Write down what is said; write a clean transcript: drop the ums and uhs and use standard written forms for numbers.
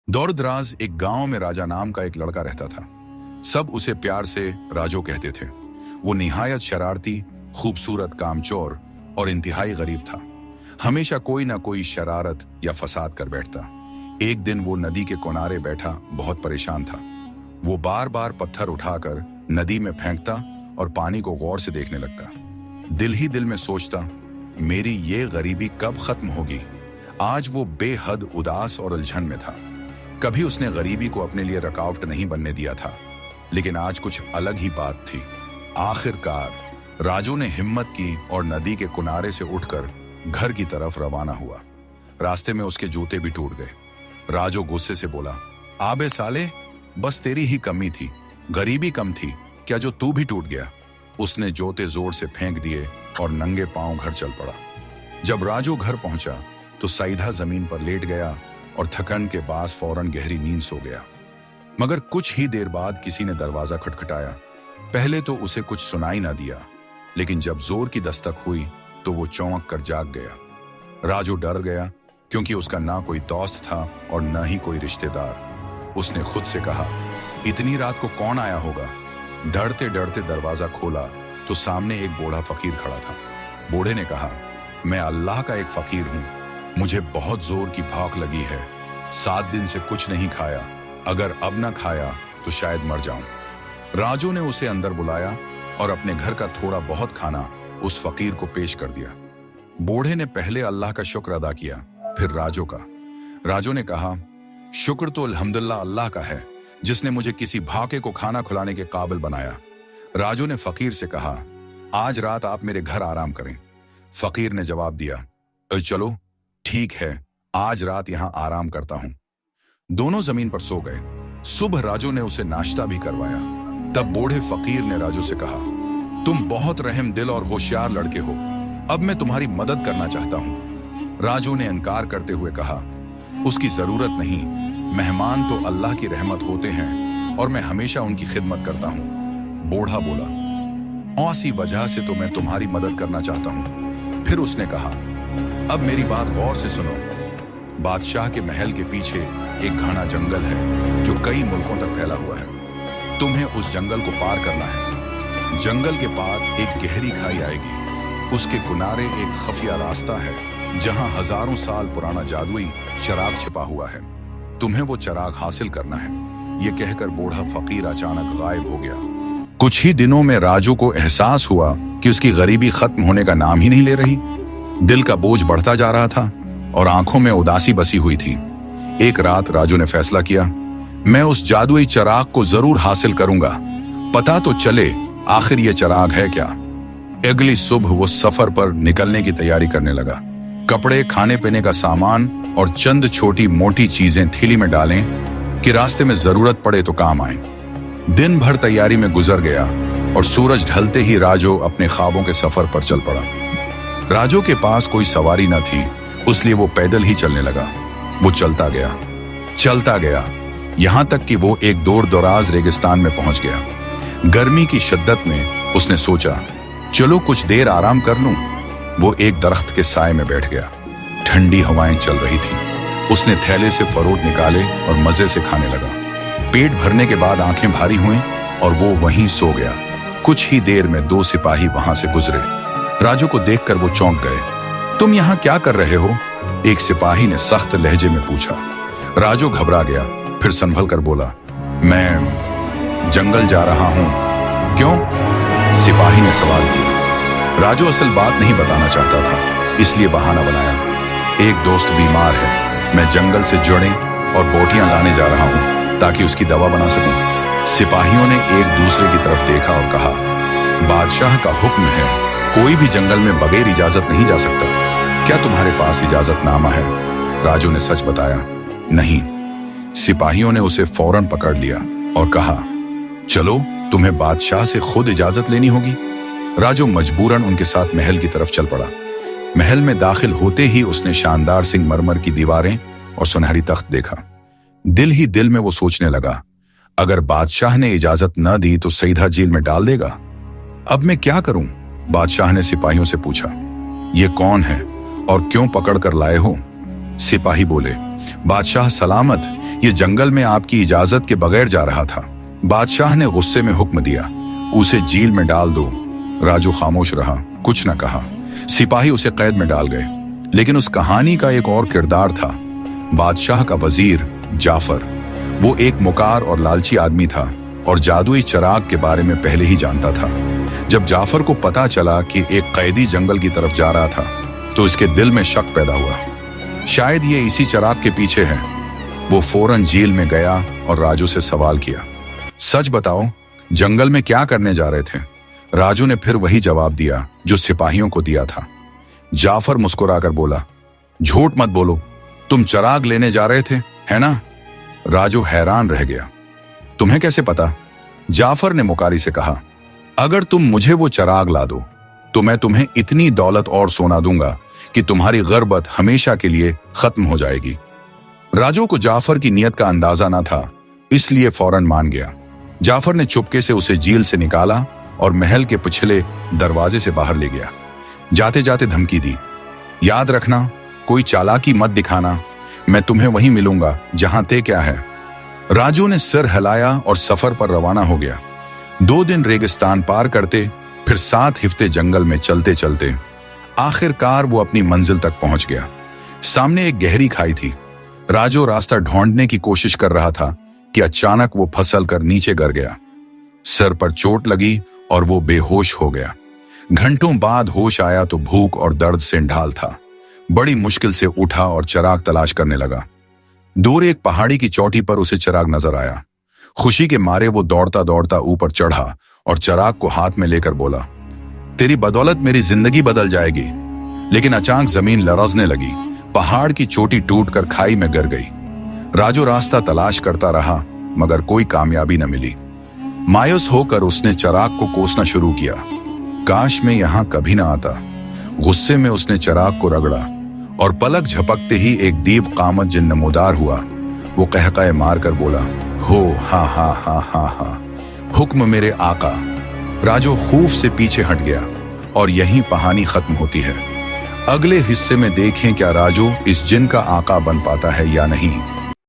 दौर दराज एक गांव में राजा नाम का एक लड़का रहता था। सब उसे प्यार से राजो कहते थे। वो निहायत शरारती, खूबसूरत, कामचोर और इंतहाई गरीब था। हमेशा कोई ना कोई शरारत या फसाद कर बैठता। एक दिन वो नदी के किनारे बैठा बहुत परेशान था। वो बार बार पत्थर उठाकर नदी में फेंकता और पानी को गौर से देखने लगता। दिल ही दिल में सोचता, मेरी ये गरीबी कब खत्म होगी। आज वो बेहद उदास और उलझन में था। कभी उसने गरीबी को अपने लिए रुकावट नहीं बनने दिया था, लेकिन आज कुछ अलग ही बात थी। आखिरकार राजू ने हिम्मत की और नदी के किनारे से उठकर घर की तरफ रवाना हुआ। रास्ते में उसके जूते भी टूट गए। राजू गुस्से से बोला, आबे साले, बस तेरी ही कमी थी, गरीबी कम थी क्या जो तू भी टूट गया। उसने जूते जोर से फेंक दिए और नंगे पांव घर चल पड़ा। जब राजू घर पहुंचा तो सीधा जमीन पर लेट गया और थकन के बाद फौरन गहरी नींद सो गया। मगर कुछ ही देर बाद किसी ने दरवाजा खटखटाया। पहले तो उसे कुछ सुनाई ना दिया, लेकिन जब जोर की दस्तक हुई तो वो चौंक कर जाग गया। राजू डर गया, क्योंकि उसका ना कोई दोस्त था और न ही कोई रिश्तेदार। उसने खुद से कहा, इतनी रात को कौन आया होगा। डरते डरते दरवाजा खोला तो सामने एक बूढ़ा फकीर खड़ा था। बूढ़े ने कहा, मैं अल्लाह का एक फकीर हूं, मुझे बहुत जोर की भूख लगी है। 7 दिन से कुछ नहीं खाया, अगर अब ना खाया तो शायद मर जाऊं। राजू ने उसे अंदर बुलाया और अपने घर का थोड़ा बहुत खाना उस फकीर को पेश कर दिया। बूढ़े ने पहले अल्लाह का शुक्र अदा किया, फिर राजू का। राजू ने कहा, शुक्र तो अल्हम्दुलिल्लाह अल्लाह का है, जिसने मुझे किसी भाके को खाना खिलाने के काबिल बनाया। राजू ने फकीर से कहा, आज रात आप मेरे घर आराम करें। फकीर ने जवाब दिया, चलो ठीक है, आज रात यहां आराम करता हूं। दोनों जमीन पर सो गए। सुबह राजू ने उसे नाश्ता भी करवाया। तब बूढ़े फकीर ने राजू से कहा, तुम बहुत रहम दिल और होशियार लड़के हो, अब मैं तुम्हारी मदद करना चाहता हूं। राजू ने इनकार करते हुए कहा, उसकी जरूरत नहीं, मेहमान तो अल्लाह की रहमत होते हैं और मैं हमेशा उनकी खिदमत करता हूं। बूढ़ा बोला, ऐसी वजह से तो मैं तुम्हारी मदद करना चाहता हूं। फिर उसने कहा, अब मेरी बात गौर से सुनो। बादशाह के महल के पीछे एक घना जंगल है जो कई मुल्कों तक फैला हुआ है। तुम्हें उस जंगल को पार करना है। जंगल के पार एक गहरी खाई आएगी। उसके किनारे एक खुफिया रास्ता है जहां हजारों साल पुराना जादुई चिराग छिपा हुआ है। तुम्हें वो चिराग हासिल करना है। ये कहकर बूढ़ा फकीर अचानक गायब हो गया। कुछ ही दिनों में राजू को एहसास हुआ कि उसकी गरीबी खत्म होने का नाम ही नहीं ले रही। दिल का बोझ बढ़ता जा रहा था और आंखों में उदासी बसी हुई थी। एक रात राजू ने फैसला किया, मैं उस जादुई चिराग को जरूर हासिल करूंगा, पता तो चले आखिर ये चिराग है क्या। अगली सुबह वो सफर पर निकलने की तैयारी करने लगा। कपड़े, खाने पीने का सामान और चंद छोटी मोटी चीजें थैली में डालें कि रास्ते में जरूरत पड़े तो काम आए। दिन भर तैयारी में गुजर गया और सूरज ढलते ही राजू अपने ख्वाबों के सफर पर चल पड़ा। राजू के पास कोई सवारी न थी, इसलिए वो पैदल ही चलने लगा। वो चलता गया, यहां तक कि वो एक दूर दराज रेगिस्तान में पहुंच गया। गर्मी की शिद्दत में उसने सोचा, चलो कुछ देर आराम कर लूं। वो एक दरख्त के साए में बैठ गया। ठंडी हवाएं चल रही थी। उसने थैले से फरोट निकाले और मजे से खाने लगा। पेट भरने के बाद आंखें भारी हुईं और वो वहीं सो गया। कुछ ही देर में 2 सिपाही वहां से गुजरे। राजू को देखकर वो चौंक गए। तुम यहाँ क्या कर रहे हो? एक सिपाही ने सख्त लहजे में पूछा। राजू घबरा गया, फिर संभल कर बोला, मैं जंगल जा रहा हूं। क्यों? सिपाही ने सवाल किया। राजू असल बात नहीं बताना चाहता था, इसलिए बहाना बनाया। एक दोस्त बीमार है, मैं जंगल से जड़ें और बोटियां लाने जा रहा हूं ताकि उसकी दवा बना सकूं। सिपाहियों ने एक दूसरे की तरफ देखा और कहा, बादशाह का हुक्म है, कोई भी जंगल में बगैर इजाजत नहीं जा सकता। क्या तुम्हारे पास इजाजतनामा है? राजू ने सच बताया, नहीं। सिपाहियों ने उसे फौरन पकड़ लिया और कहा, चलो तुम्हें बादशाह से खुद इजाजत लेनी होगी। राजू मजबूरन उनके साथ महल की तरफ चल पड़ा। महल में दाखिल होते ही उसने शानदार संगमरमर की दीवारें और सुनहरी तख्त देखा। दिल ही दिल में वो सोचने लगा, अगर बादशाह ने इजाजत न दी तो सीधा जेल में डाल देगा। अब मैं क्या करूं? बादशाह ने सिपाहियों से पूछा, ये कौन है और क्यों पकड़ कर लाए हो? सिपाही बोले, बादशाह सलामत, ये जंगल में आपकी इजाजत के बगैर जा रहा था। बादशाह ने गुस्से में हुक्म दिया, उसे जेल में डाल दो। राजू खामोश रहा, कुछ न कहा। सिपाही उसे कैद में डाल गए। लेकिन उस कहानी का एक और किरदार था, बादशाह का वजीर जाफर। वो एक मुकार और लालची आदमी था और जादुई चिराग के बारे में पहले ही जानता था। जब जाफर को पता चला कि एक कैदी जंगल की तरफ जा रहा था तो इसके दिल में शक पैदा हुआ, शायद ये इसी चिराग के पीछे है। वो फौरन जेल में गया और राजू से सवाल किया, सच बताओ, जंगल में क्या करने जा रहे थे? राजू ने फिर वही जवाब दिया जो सिपाहियों को दिया था। जाफर मुस्कुराकर बोला, झूठ मत बोलो, तुम चिराग लेने जा रहे थे, है ना? राजू हैरान रह गया। तुम्हें कैसे पता? जाफर ने मुकारी से कहा, अगर तुम मुझे वो चिराग ला दो तो मैं तुम्हें इतनी दौलत और सोना दूंगा कि तुम्हारी गर्बत हमेशा के लिए खत्म हो जाएगी। राजू को जाफर की नीयत का अंदाजा ना था, इसलिए फौरन मान गया। जाफर ने चुपके से उसे जेल से निकाला और महल के पिछले दरवाजे से बाहर ले गया। जाते जाते धमकी दी, याद रखना, कोई चालाकी मत दिखाना, मैं तुम्हें वहीं मिलूंगा जहां ते क्या है। राजू ने सिर हिलाया और सफर पर रवाना हो गया। 2 दिन रेगिस्तान पार करते, फिर 7 हफ्ते जंगल में चलते चलते आखिरकार वो अपनी मंजिल तक पहुंच गया। सामने एक गहरी खाई थी। राजू रास्ता ढूंढने की कोशिश कर रहा था कि अचानक वो फिसल कर नीचे गिर गया। सर पर चोट लगी और वो बेहोश हो गया। घंटों बाद होश आया तो भूख और दर्द से ढाल था। बड़ी मुश्किल से उठा और चिराग तलाश करने लगा। दूर एक पहाड़ी की चोटी पर उसे चिराग नजर आया। खुशी के मारे वो दौड़ता दौड़ता ऊपर चढ़ा और चिराग को हाथ में लेकर बोला, तेरी बदौलत मेरी जिंदगी बदल जाएगी। लेकिन अचानक जमीन लरजने लगी। पहाड़ की चोटी टूटकर खाई में गिर गई। राजू रास्ता तलाश करता रहा मगर कोई कामयाबी न मिली। मायूस होकर उसने चिराग को कोसना शुरू किया, काश मैं यहां कभी ना आता। गुस्से में उसने चिराग को रगड़ा और पलक झपकते ही एक दीव कामत जिन नमूदार हुआ। वो कहकाए मारकर बोला, हो हा हा हा हा हा, हुक्म मेरे आका। राजू खौफ से पीछे हट गया और यहीं कहानी खत्म होती है। अगले हिस्से में देखें क्या राजू इस जिन का आका बन पाता है या नहीं।